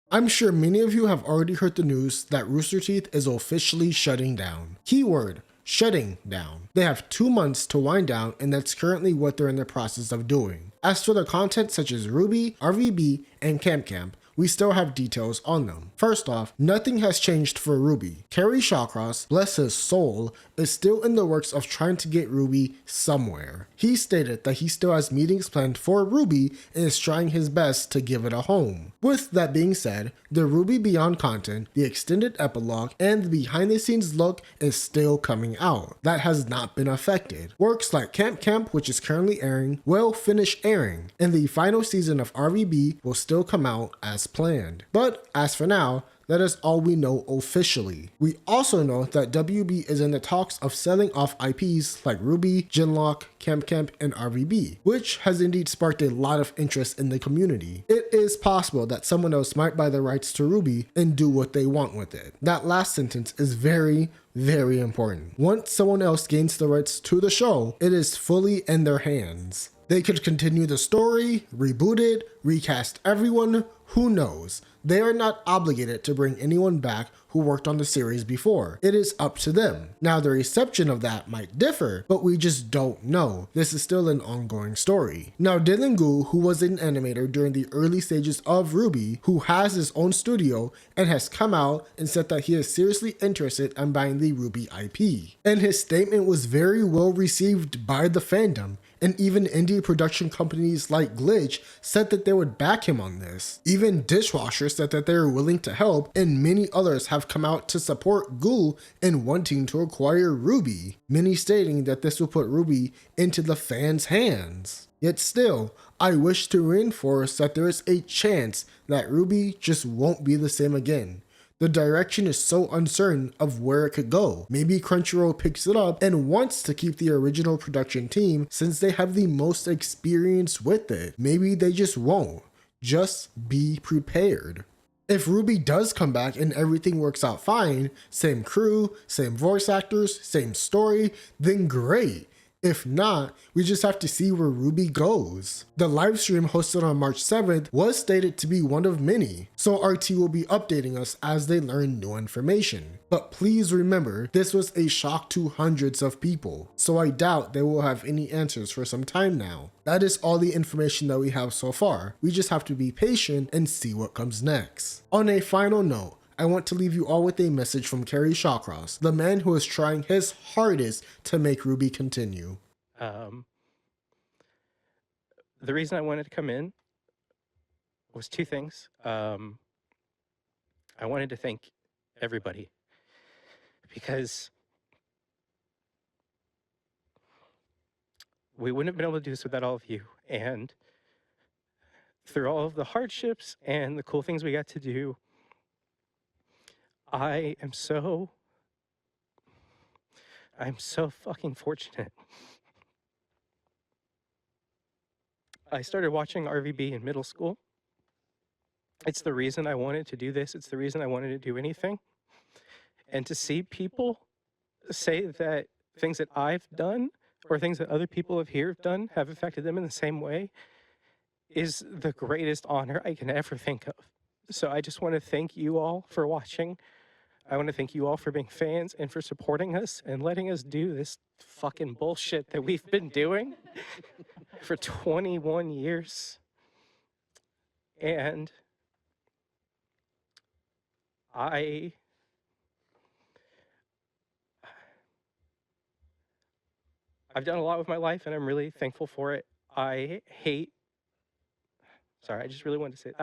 I'm sure many of you have already heard the news that Rooster Teeth is officially shutting down. Keyword, shutting down. They have 2 months to wind down, and that's currently what they're in the process of doing. As for the content such as Rooby, Rvb, and Camp, we still have details on them. First off, nothing has changed for Rwby. Kerry Shawcross, bless his soul, is still in the works of trying to get Rwby somewhere. He stated that he still has meetings planned for Rwby and is trying his best to give it a home. With that being said, the Rwby Beyond content, the extended epilogue, and the behind the scenes look is still coming out. That has not been affected. Works like Camp, which is currently airing, will finish airing, and the final season of Rvb will still come out as planned. But as for now, that is all we know officially. We also know that WB is in the talks of selling off IPs like Rwby, Genlock, Camp, and Rvb, which has indeed sparked a lot of interest in the community. It is possible that someone else might buy the rights to Rwby and do what they want with it. That last sentence is very important. Once someone else gains the rights to the show, it is fully in their hands. They could continue the story, reboot it, recast everyone, who knows? They are not obligated to bring anyone back who worked on the series before. It is up to them. Now the reception of that might differ, but we just don't know. This is still an ongoing story. Now Dylan Gu, who was an animator during the early stages of Rwby, who has his own studio and has come out and said that he is seriously interested in buying the Rwby IP. And his statement was very well received by the fandom, and even indie production companies like Glitch said that they would back him on this. Even Dishwasher said that they are willing to help, and many others have come out to support Gu in wanting to acquire Rwby, many stating that this will put Rwby into the fans' hands. Yet still, I wish to reinforce that there is a chance that Rwby just won't be the same again. The direction is so uncertain of where it could go. Maybe Crunchyroll picks it up and wants to keep the original production team since they have the most experience with it. Maybe they just won't. Just be prepared. If Rwby does come back and everything works out fine, same crew, same voice actors, same story, then great. If not, we just have to see where Rwby goes. The livestream hosted on March 7th was stated to be one of many, so RT will be updating us as they learn new information. But please remember, this was a shock to hundreds of people, so I doubt they will have any answers for some time now. That is all the information that we have so far. We just have to be patient and see what comes next. On a final note, I want to leave you all with a message from Kerry Shawcross, the man who is trying his hardest to make Rwby continue. The reason I wanted to come in was two things. I wanted to thank everybody because we wouldn't have been able to do this without all of you. And through all of the hardships and the cool things we got to do, I'm so fucking fortunate. I started watching RVB in middle school. It's the reason I wanted to do this. It's the reason I wanted to do anything. And to see people say that things that I've done or things that other people have done have affected them in the same way is the greatest honor I can ever think of. So I just want to thank you all for watching. I want to thank you all for being fans and for supporting us and letting us do this fucking bullshit that we've been doing for 21 years. And I've done a lot with my life and I'm really thankful for it. I just really wanted to say,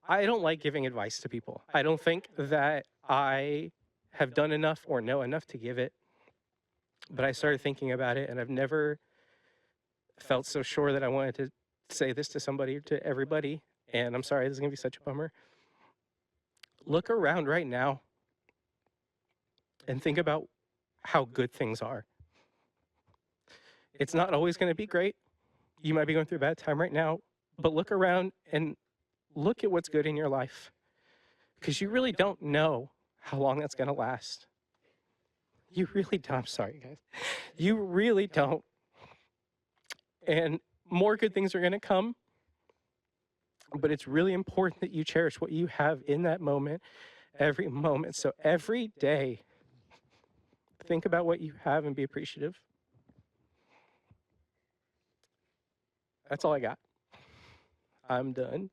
I don't like giving advice to people. I don't think that I have done enough or know enough to give it. But I started thinking about it and I've never felt so sure that I wanted to say this to somebody or to everybody. And I'm sorry, this is gonna be such a bummer. Look around right now and think about how good things are. It's not always gonna be great. You might be going through a bad time right now, but look around and look at what's good in your life, because you really don't know how long that's gonna last. You really don't. I'm sorry, guys. You really don't. And more good things are gonna come. But it's really important that you cherish what you have in that moment, every moment. So every day, think about what you have and be appreciative. That's all I got. I'm done.